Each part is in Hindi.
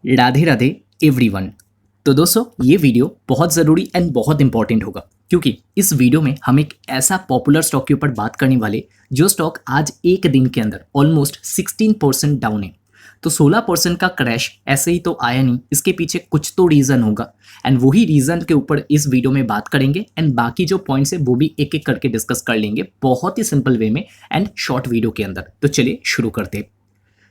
राधे राधे एवरीवन। तो दोस्तों ये वीडियो बहुत ज़रूरी एंड बहुत इंपॉर्टेंट होगा क्योंकि इस वीडियो में हम एक ऐसा पॉपुलर स्टॉक के ऊपर बात करने वाले जो स्टॉक आज एक दिन के अंदर ऑलमोस्ट 16% डाउन है। तो 16% का क्रैश ऐसे ही तो आया नहीं, इसके पीछे कुछ तो रीज़न होगा एंड वही रीज़न के ऊपर इस वीडियो में बात करेंगे एंड बाकी जो पॉइंट्स है वो भी एक एक करके डिस्कस कर लेंगे बहुत ही सिंपल वे में एंड शॉर्ट वीडियो के अंदर। तो चलिए शुरू करते हैं।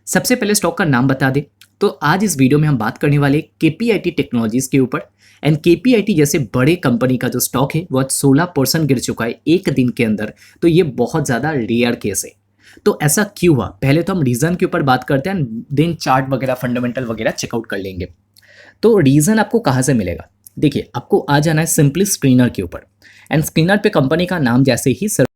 सबसे पहले स्टॉक का नाम बता दे तो आज इस वीडियो में हम बात करने वाले केपीआईटी टेक्नोलॉजीज के ऊपर एंड केपीआईटी जैसे बड़े कंपनी का जो स्टॉक है वो आज 16% गिर चुका है एक दिन के अंदर। तो ये बहुत ज़्यादा रेयर केस है। तो ऐसा क्यों हुआ, पहले तो हम रीज़न के ऊपर बात करते हैं, देन चार्ट वगैरह फंडामेंटल वगैरह चेकआउट कर लेंगे। तो रीज़न आपको कहाँ से मिलेगा? देखिए, आपको आ जाना है सिंपली स्क्रीनर के ऊपर एंड स्क्रीनर पे कंपनी का नाम जैसे ही सर्च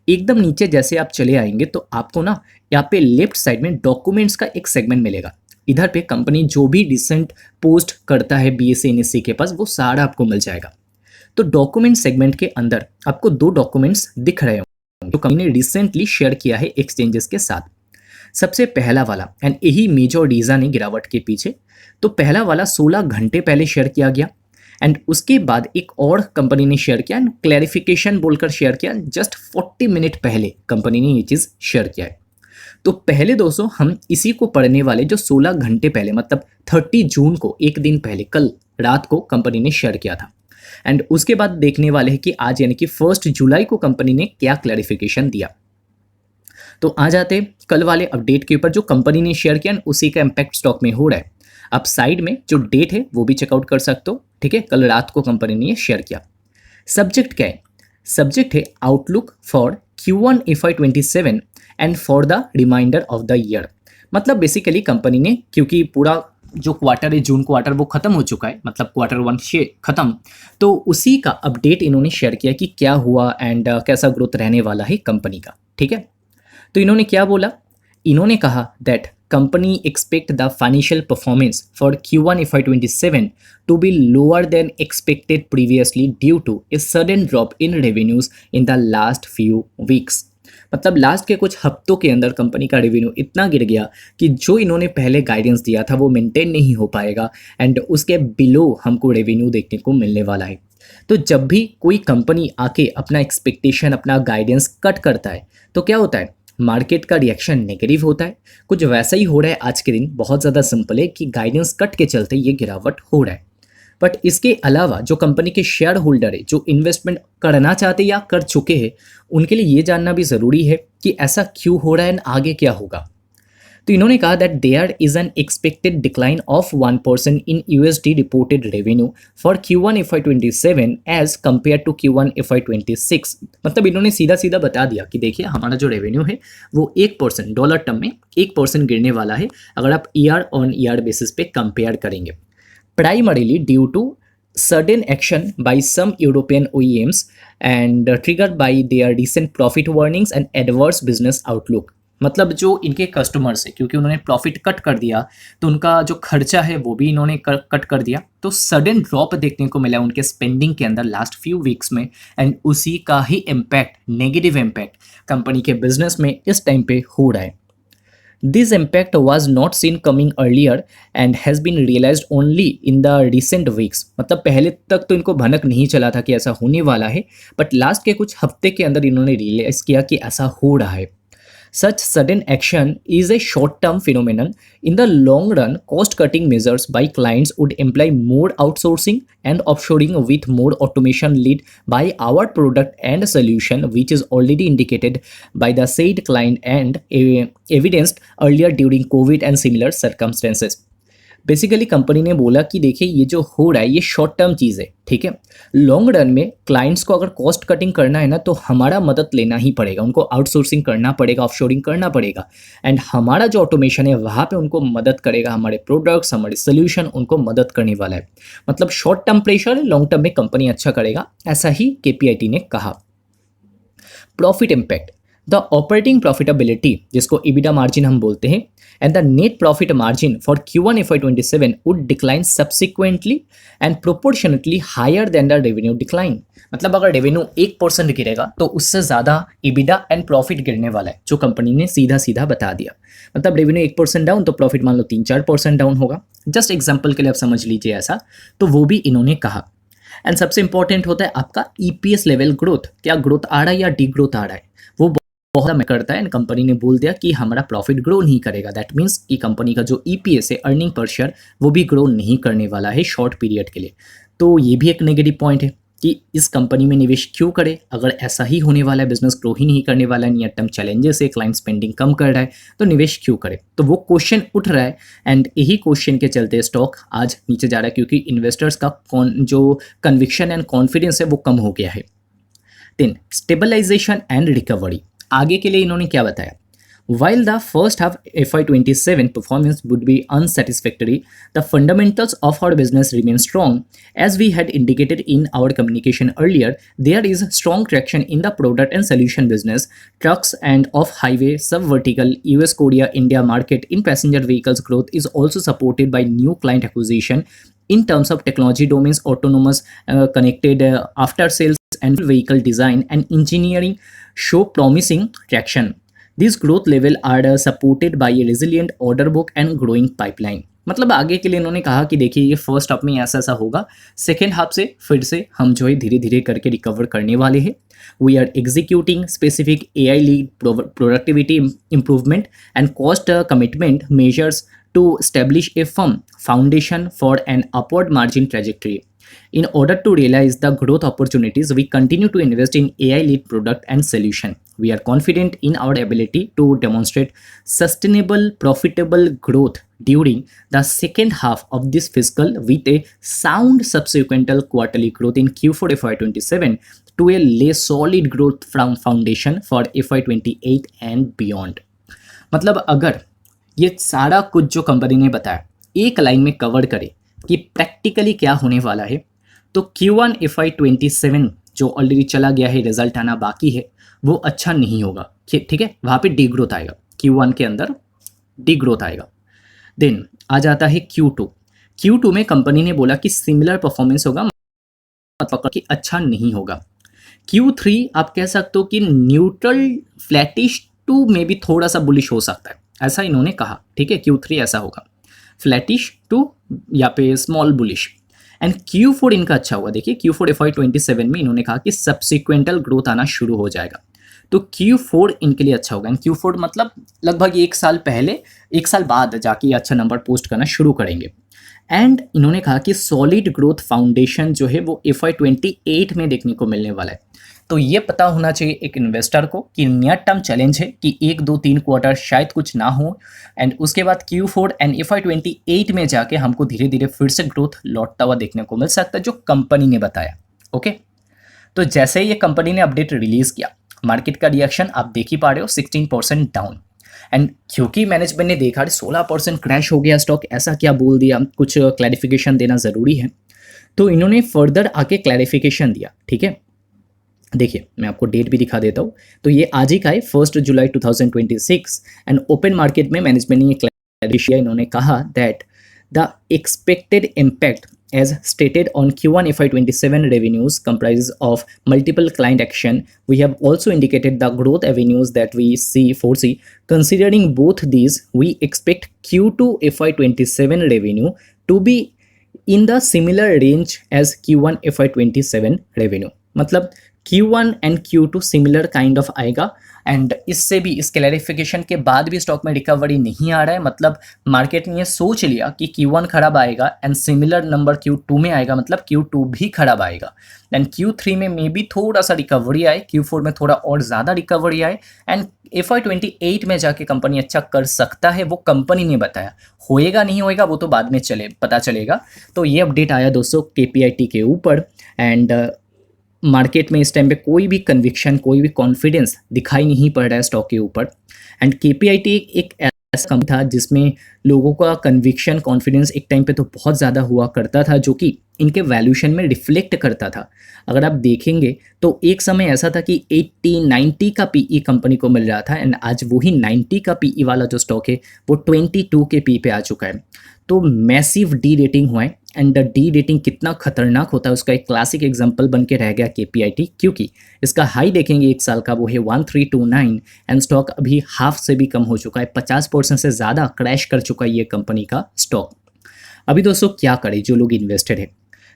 एकदम नीचे जैसे आप चले आएंगे तो आपको ना यहाँ पे लेफ्ट साइड में डॉक्यूमेंट्स का एक सेगमेंट मिलेगा। इधर पे कंपनी जो भी रिसेंट पोस्ट करता है बीएसई एनएससी के पास वो सारा आपको मिल जाएगा। तो डॉक्यूमेंट सेगमेंट के अंदर आपको दो डॉक्यूमेंट्स दिख रहे होंगे जो कंपनी ने रिसेंटली शेयर किया है एक्सचेंजेस के साथ। सबसे पहला वाला एंड यही मेजर रीज़न है गिरावट के पीछे। तो पहला वाला 16 घंटे पहले शेयर किया गया एंड उसके बाद एक और कंपनी ने शेयर किया एंड क्लैरिफिकेशन बोलकर शेयर किया। जस्ट 40 मिनट पहले कंपनी ने ये चीज़ शेयर किया है। तो पहले दोस्तों हम इसी को पढ़ने वाले जो 16 घंटे पहले मतलब 30 जून को, एक दिन पहले, कल रात को कंपनी ने शेयर किया था एंड उसके बाद देखने वाले हैं कि आज यानी कि 1 जुलाई को कंपनी ने क्या क्लैरिफिकेशन दिया। तो आ जाते कल वाले अपडेट के ऊपर जो कंपनी ने शेयर किया एंड उसी का इम्पैक्ट स्टॉक में हो रहा है। आप साइड में जो डेट है वो भी चेकआउट कर सकते हो, ठीक है। कल रात को कंपनी ने ये शेयर किया। सब्जेक्ट क्या है? सब्जेक्ट है outlook for Q1 FY27 and for the reminder of the year. मतलब बेसिकली कंपनी ने, क्योंकि पूरा जो क्वार्टर है जून क्वार्टर वो खत्म हो चुका है, मतलब क्वार्टर 1 से खत्म, तो उसी का अपडेट इन्होंने शेयर किया कि क्या हुआ एंड कैसा ग्रोथ रहने वाला है कंपनी का, ठीक है। तो इन्होंने क्या बोला? इन्होंने कहा that company expect the financial performance for Q1 FY27 to be lower than expected previously due to a sudden drop in revenues in the last few weeks। मतलब लास्ट के कुछ हफ्तों के अंदर कंपनी का रेवेन्यू इतना गिर गया कि जो इन्होंने पहले गाइडेंस दिया था वो मेंटेन नहीं हो पाएगा एंड उसके बिलो हमको रेवेन्यू देखने को मिलने वाला है। तो जब भी कोई कंपनी आके अपना एक्सपेक्टेशन, अपना गाइडेंस कट करता है तो क्या होता है? मार्केट का रिएक्शन नेगेटिव होता है। कुछ वैसा ही हो रहा है आज के दिन। बहुत ज़्यादा सिंपल है कि गाइडेंस कट के चलते ये गिरावट हो रहा है। बट इसके अलावा जो कंपनी के शेयर होल्डर है, जो इन्वेस्टमेंट करना चाहते या कर चुके हैं, उनके लिए ये जानना भी ज़रूरी है कि ऐसा क्यों हो रहा है एंड आगे क्या होगा। तो इन्होंने कहा that there is an expected decline of 1% in USD reported revenue for Q1 FY27 as compare to Q1 FY26। मतलब इन्होंने सीधा सीधा बता दिया कि देखिए हमारा जो रेवेन्यू है वो 1% डॉलर टर्म में 1% गिरने वाला है अगर आप ईयर ऑन ईयर बेसिस पे कंपेयर करेंगे, primarily due to sudden action by some European OEMs and triggered by their recent profit warnings and adverse business outlook। मतलब जो इनके कस्टमर्स है, क्योंकि उन्होंने प्रॉफिट कट कर दिया तो उनका जो खर्चा है वो भी इन्होंने कट कर दिया। तो सडन ड्रॉप देखने को मिला उनके स्पेंडिंग के अंदर लास्ट फ्यू वीक्स में एंड उसी का ही इम्पैक्ट, नेगेटिव इम्पैक्ट कंपनी के बिजनेस में इस टाइम पे हो रहा है। This impact was not seen coming earlier and has been realized only in the recent weeks। मतलब पहले तक तो इनको भनक नहीं चला था कि ऐसा होने वाला है, बट लास्ट के कुछ हफ्ते के अंदर इन्होंने रियलाइज किया कि ऐसा हो रहा है। Such sudden action is a short-term phenomenon. In the long run, cost-cutting measures by clients would imply more outsourcing and offshoring with more automation led by our product and solution, which is already indicated by the said client and evidenced earlier during COVID and similar circumstances। Basically company ने बोला कि देखिए ये जो हो रहा है ये शॉर्ट टर्म चीज़ है, ठीक है। लॉन्ग रन में क्लाइंट्स को अगर कॉस्ट कटिंग करना है ना तो हमारा मदद लेना ही पड़ेगा, उनको आउटसोर्सिंग करना पड़ेगा, ऑफशोरिंग करना पड़ेगा एंड हमारा जो ऑटोमेशन है वहाँ पे उनको मदद करेगा, हमारे प्रोडक्ट्स, हमारे सोल्यूशन उनको मदद करने वाला है। मतलब शॉर्ट टर्म प्रेशर है, लॉन्ग टर्म में कंपनी अच्छा करेगा, ऐसा ही KPIT ने कहा। Profit impact, the operating profitability जिसको EBITDA मार्जिन हम बोलते हैं and the net profit margin for Q1 FY27 would decline subsequently and proportionately higher than the revenue decline. मतलब अगर रेवेन्यू 1% गिरेगा तो उससे ज़्यादा EBITDA एंड प्रॉफिट गिरने वाला है, जो कंपनी ने सीधा सीधा बता दिया। मतलब रेवेन्यू 1% डाउन तो प्रॉफिट मान लो 3-4% डाउन होगा। जस्ट एग्जाम्पल के लिए आप समझ लीजिए ऐसा, तो वो भी इन्होंने कहा। एंड सबसे इंपॉर्टेंट होता है आपका EPS लेवल ग्रोथ, क्या ग्रोथ आ रहा है या डी ग्रोथ आ रहा है, वो बहुत ज़्यादा करता है। एंड कंपनी ने बोल दिया कि हमारा प्रॉफिट ग्रो नहीं करेगा, दैट मीन्स कि कंपनी का जो EPS है, अर्निंग पर शेयर, वो भी ग्रो नहीं करने वाला है शॉर्ट पीरियड के लिए। तो ये भी एक नेगेटिव पॉइंट है कि इस कंपनी में निवेश क्यों करे अगर ऐसा ही होने वाला है, बिजनेस ग्रो ही नहीं करने वाला है, नियर टर्म चैलेंजेस है, क्लाइंट स्पेंडिंग कम कर रहा है, तो निवेश क्यों करे। तो वो क्वेश्चन उठ रहा है एंड यही क्वेश्चन के चलते स्टॉक आज नीचे जा रहा है, क्योंकि इन्वेस्टर्स का जो कन्विक्शन एंड कॉन्फिडेंस है वो कम हो गया है। देन स्टेबलाइजेशन एंड रिकवरी, आगे के लिए इन्होंने क्या बताया। While the first half FY27 performance would be unsatisfactory, the fundamentals of our business remain strong. As we had indicated in our communication earlier, there is strong traction in the product and solution business, trucks and off-highway, sub-vertical, US, Korea, India market in passenger vehicles growth is also supported by new client acquisition. In terms of technology domains, autonomous, connected, after-sales and vehicle design and engineering show promising traction. These growth level are supported by a resilient order book and growing pipeline. मतलब आगे के लिए इन्होंने कहा कि देखिए ये फर्स्ट हाफ में ऐसा ऐसा होगा, सेकेंड हाफ से फिर से हम जो है धीरे धीरे करके रिकवर करने वाले हैं। We are executing specific AI lead productivity improvement and cost commitment measures to establish a firm foundation for an upward margin trajectory. In order to realize the growth opportunities, we continue to invest in AI-led product and solution. We are confident in our ability to demonstrate sustainable, profitable growth during the second half of this fiscal with a sound subsequent quarterly growth in Q4 FY27 to a less solid growth from foundation for FY28 and beyond. मतलब अगर ये सारा कुछ जो कंपनी ने बताया एक लाइन में कवर करे कि प्रैक्टिकली क्या होने वाला है, तो Q1 FY27 जो ऑलरेडी चला गया है, रिजल्ट आना बाकी है, वो अच्छा नहीं होगा। ठीक है, वहाँ पे डी ग्रोथ आएगा, Q1 के अंदर डी ग्रोथ आएगा। देन आ जाता है Q2 में कंपनी ने बोला कि सिमिलर परफॉर्मेंस होगा, मतलब कि अच्छा नहीं होगा। Q3 आप कह सकते हो कि न्यूट्रल, फ्लैटिश टू में भी थोड़ा सा बुलिश हो सकता है, ऐसा इन्होंने कहा। ठीक है, Q3 ऐसा होगा, फ्लैटिश टू या पे स्मॉल बुलिश। एंड Q4 इनका अच्छा होगा। देखिए Q4 FY27 में इन्होंने कहा कि सब्सिक्वेंटल ग्रोथ आना शुरू हो जाएगा, तो Q4 इनके लिए अच्छा होगा। एंड Q4 मतलब लगभग एक साल बाद जाके अच्छा नंबर पोस्ट करना शुरू करेंगे। एंड इन्होंने कहा कि सॉलिड ग्रोथ फाउंडेशन जो है वो FY28 में देखने को मिलने वाला है। तो ये पता होना चाहिए एक इन्वेस्टर को कि नियर टर्म चैलेंज है कि 1-2-3 क्वार्टर शायद कुछ ना हो, एंड उसके बाद Q4 एंड FY28 में जाके हमको धीरे धीरे फिर से ग्रोथ लौटता हुआ देखने को मिल सकता है, जो कंपनी ने बताया। ओके, तो जैसे ही ये कंपनी ने अपडेट रिलीज़ किया, मार्केट का रिएक्शन आप देख ही पा रहे हो, 16% डाउन। एंड क्योंकि मैनेजमेंट ने देखा 16% क्रैश हो गया स्टॉक, ऐसा क्या बोल दिया, कुछ क्लैरिफिकेशन देना ज़रूरी है, तो इन्होंने फर्दर आके क्लैरिफिकेशन दिया। ठीक है, देखिए मैं आपको डेट भी दिखा देता हूँ। तो ये आज ही का है, 1 जुलाई 2026। एंड ओपन मार्केट में मैनेजमेंट ने ये क्लैरिफिकेशन, इन्होंने कहा that the expected impact as stated on Q1 FY27 revenues comprises of multiple client action. We have also indicated the growth avenues that we foresee. Considering both these, we expect Q2 FY27 revenue to be in the similar range as Q1 FY27 revenue. मतलब Q1 and Q2 similar kind of आएगा। एंड इससे भी, इस क्लैरिफिकेशन के बाद भी स्टॉक में रिकवरी नहीं आ रहा है, मतलब मार्केट ने ये सोच लिया कि Q1 खराब आएगा एंड सिमिलर नंबर Q2 में आएगा, मतलब Q2 भी खराब आएगा। एंड Q3 में मे बी थोड़ा सा रिकवरी आए, Q4 में थोड़ा और ज़्यादा रिकवरी आए, एंड FY28 में जाके कंपनी अच्छा कर सकता है, वो कंपनी ने बताया। होएगा नहीं होएगा वो तो बाद में पता चलेगा। तो ये अपडेट आया दोस्तों KPIT के ऊपर। एंड मार्केट में इस टाइम पे कोई भी कन्विक्शन, कोई भी कॉन्फिडेंस दिखाई नहीं पड़ रहा है स्टॉक के ऊपर। एंड KPIT एक ऐसा कंपनी था जिसमें लोगों का कन्विक्शन कॉन्फिडेंस एक टाइम पे तो बहुत ज़्यादा हुआ करता था, जो कि इनके वैल्यूएशन में रिफ्लेक्ट करता था। अगर आप देखेंगे तो एक समय ऐसा था कि 80-90 का पीई कंपनी को मिल रहा था, एंड आज वही 90 का पीई वाला जो स्टॉक है वो 22 के पी पे आ चुका है। तो मैसिव डी रेटिंग हुआ है, एंड डी रेटिंग कितना खतरनाक होता है उसका एक क्लासिक एग्जांपल बन के रह गया केपीआईटी, क्योंकि इसका हाई देखेंगे एक साल का वो है 1329, एंड स्टॉक अभी हाफ से भी कम हो चुका है, 50% से ज़्यादा क्रैश कर चुका है ये कंपनी का स्टॉक। अभी दोस्तों क्या करें जो लोग इन्वेस्टेड है?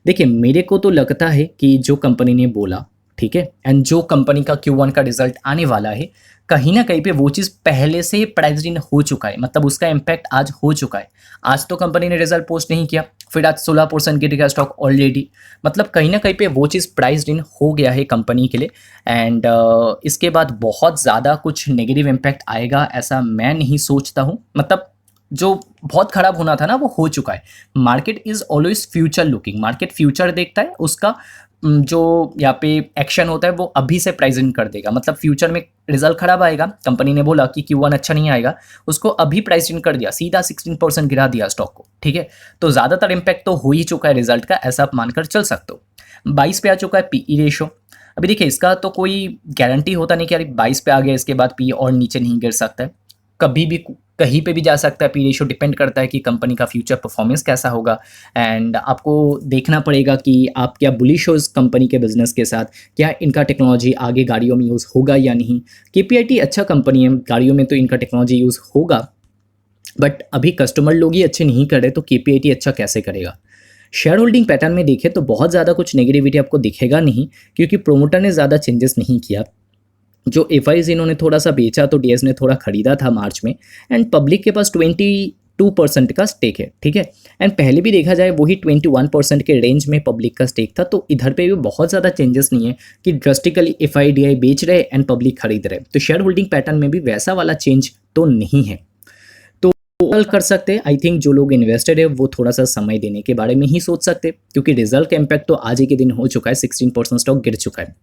देखिए, मेरे को तो लगता है कि जो कंपनी ने बोला, ठीक है, एंड जो कंपनी का Q1 का रिजल्ट आने वाला है, कहीं ना कहीं पे वो चीज़ पहले से प्राइस्ड इन हो चुका है, मतलब उसका इम्पैक्ट आज हो चुका है। आज तो कंपनी ने रिजल्ट पोस्ट नहीं किया, फिर आज 16% गिर गया स्टॉक ऑलरेडी, मतलब कहीं ना कहीं पे वो चीज़ प्राइस्ड इन हो गया है कंपनी के लिए। एंड इसके बाद बहुत ज़्यादा कुछ नेगेटिव इम्पैक्ट आएगा ऐसा मैं नहीं सोचता हूँ, मतलब जो बहुत खराब होना था ना वो हो चुका है। Market is always future looking, market future देखता है, उसका जो यहाँ पे एक्शन होता है वो अभी से प्राइस इन कर देगा, मतलब फ्यूचर में रिजल्ट खराब आएगा, कंपनी ने बोला कि Q1 अच्छा नहीं आएगा, उसको अभी प्राइस इन कर दिया, सीधा 16% गिरा दिया स्टॉक को, ठीक है। तो ज़्यादातर इम्पैक्ट तो हो ही चुका है रिजल्ट का, ऐसा आप मानकर चल सकते हो। 22 पे आ चुका है पीई रेशो। अभी देखिए, इसका तो कोई गारंटी होता नहीं कि यार 22 पे आ गया इसके बाद पी और नीचे नहीं गिर सकता है, कभी भी कहीं पे भी जा सकता है। पी रेशियो डिपेंड करता है कि कंपनी का फ्यूचर परफॉर्मेंस कैसा होगा, एंड आपको देखना पड़ेगा कि आप क्या बुलिश हो इस कंपनी के बिजनेस के साथ, क्या इनका टेक्नोलॉजी आगे गाड़ियों में यूज़ होगा या नहीं। केपीआईटी अच्छा कंपनी है, गाड़ियों में तो इनका टेक्नोलॉजी यूज़ होगा, बट अभी कस्टमर लोग ही अच्छे नहीं कर रहे तो केपीआईटी अच्छा कैसे करेगा। शेयर होल्डिंग पैटर्न में देखें तो बहुत ज़्यादा कुछ नेगेटिविटी आपको दिखेगा नहीं, क्योंकि प्रोमोटर ने ज़्यादा चेंजेस नहीं किया। जो एफ इन्होंने थोड़ा सा बेचा तो डीएस ने थोड़ा खरीदा था मार्च में, एंड पब्लिक के पास 22% का स्टेक है, ठीक है। एंड पहले भी देखा जाए वही 21% के रेंज में पब्लिक का स्टेक था, तो इधर पे भी बहुत ज़्यादा चेंजेस नहीं है कि ड्रस्टिकली एफआईडीआई बेच रहे एंड पब्लिक खरीद रहे, तो शेयर होल्डिंग पैटर्न में भी वैसा वाला चेंज तो नहीं है। तो कर सकते हैं, आई थिंक जो लोग इन्वेस्टेड है वो थोड़ा सा समय देने के बारे में ही सोच सकते हैं, क्योंकि रिजल्ट का इम्पैक्ट तो आज ही के दिन हो चुका है, 16% स्टॉक गिर चुका है।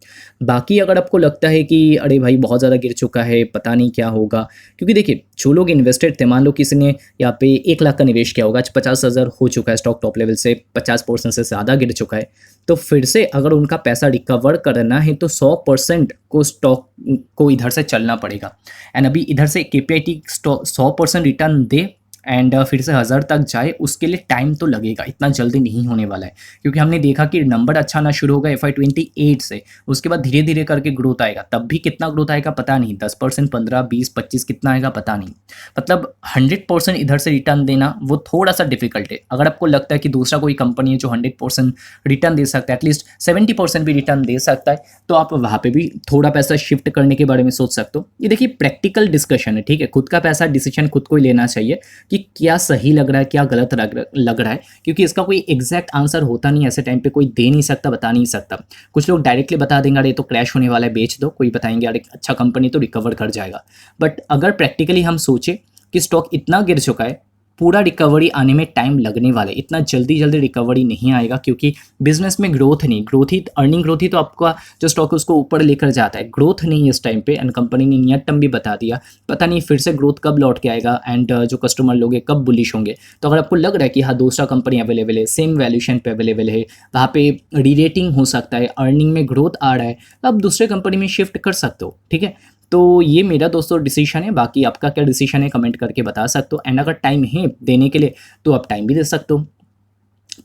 बाकी अगर आपको लगता है कि अरे भाई बहुत ज़्यादा गिर चुका है, पता नहीं क्या होगा, क्योंकि देखिए जो लोग इन्वेस्टेड थे, मान लो किसी ने यहाँ पे 1 लाख का निवेश किया होगा, आज 50,000 हो चुका है, स्टॉक टॉप लेवल से 50% से ज़्यादा गिर चुका है, तो फिर से अगर उनका पैसा रिकवर करना है तो 100% को स्टॉक को इधर से चलना पड़ेगा। एंड अभी इधर से केपीआईटी 100% रिटर्न दे एंड फिर से 1000 तक जाए, उसके लिए टाइम तो लगेगा, इतना जल्दी नहीं होने वाला है, क्योंकि हमने देखा कि नंबर अच्छा आना शुरू होगा FY28 से, उसके बाद धीरे धीरे करके ग्रोथ आएगा, तब भी कितना ग्रोथ आएगा पता नहीं, 10%, 15, 20, 25 कितना आएगा पता नहीं, मतलब 100% इधर से रिटर्न देना वो थोड़ा सा डिफिकल्ट है। अगर आपको लगता है कि दूसरा कोई कंपनी है जो 100% रिटर्न दे सकता है, एटलीस्ट 70% भी रिटर्न दे सकता है, तो आप वहाँ पे भी थोड़ा पैसा शिफ्ट करने के बारे में सोच सकते हो। ये देखिए प्रैक्टिकल डिस्कशन है, ठीक है, खुद का पैसा डिसीजन खुद को ही लेना चाहिए कि क्या सही लग रहा है क्या गलत लग रहा है, क्योंकि इसका कोई एग्जैक्ट आंसर होता नहीं, ऐसे टाइम पे कोई दे नहीं सकता, बता नहीं सकता। कुछ लोग डायरेक्टली बता देंगे अरे तो क्रैश होने वाला है बेच दो, कोई बताएंगे अरे अच्छा कंपनी तो रिकवर कर जाएगा। बट अगर प्रैक्टिकली हम सोचे कि स्टॉक इतना गिर चुका है, पूरा रिकवरी आने में टाइम लगने वाला है, इतना जल्दी रिकवरी नहीं आएगा, क्योंकि बिजनेस में ग्रोथ नहीं, ग्रोथ ही अर्निंग ग्रोथ ही तो आपका जो स्टॉक है उसको ऊपर लेकर जाता है, ग्रोथ नहीं है इस टाइम पे। एंड कंपनी ने नियर टर्म भी बता दिया, पता नहीं फिर से ग्रोथ कब लौट के आएगा एंड जो कस्टमर लोग हैं कब बुलिश होंगे। तो अगर आपको लग रहा है कि हाँ दूसरा कंपनी अवेलेबल है, सेम वैल्यूएशन पे अवेलेबल है, वहाँ पे री-रेटिंग हो सकता है, अर्निंग में ग्रोथ आ रहा है, तो आप दूसरे कंपनी में शिफ्ट कर सकते हो, ठीक है। तो ये मेरा दोस्तों डिसीजन है, बाकी आपका क्या डिसीजन है कमेंट करके बता सकते हो। एंड अगर टाइम है देने के लिए तो आप टाइम भी दे सकते हो।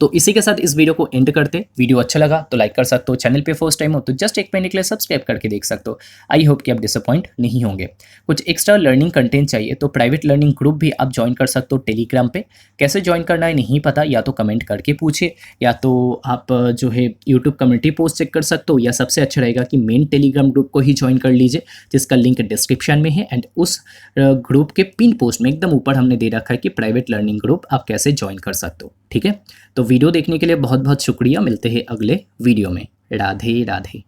तो इसी के साथ इस वीडियो को एंड करते। वीडियो अच्छा लगा तो लाइक कर सकते हो, चैनल पे फर्स्ट टाइम हो तो जस्ट एक महीने के लिए सब्सक्राइब करके देख सकते हो। आई होप कि आप डिसअपॉइंट नहीं होंगे। कुछ एक्स्ट्रा लर्निंग कंटेंट चाहिए तो प्राइवेट लर्निंग ग्रुप भी आप ज्वाइन कर सकते हो टेलीग्राम पे। कैसे ज्वाइन करना है नहीं पता, या तो कमेंट करके पूछे, या तो आप जो है यूट्यूब कम्युनिटी पोस्ट चेक कर सकते हो, या सबसे अच्छा रहेगा कि मेन टेलीग्राम ग्रुप को ही ज्वाइन कर लीजिए, जिसका लिंक डिस्क्रिप्शन में है। एंड उस ग्रुप के पिन पोस्ट में एकदम ऊपर हमने दे रखा है कि प्राइवेट लर्निंग ग्रुप आप कैसे ज्वाइन कर सकते हो, ठीक है। तो वीडियो देखने के लिए बहुत बहुत शुक्रिया, मिलते हैं अगले वीडियो में। राधे राधे।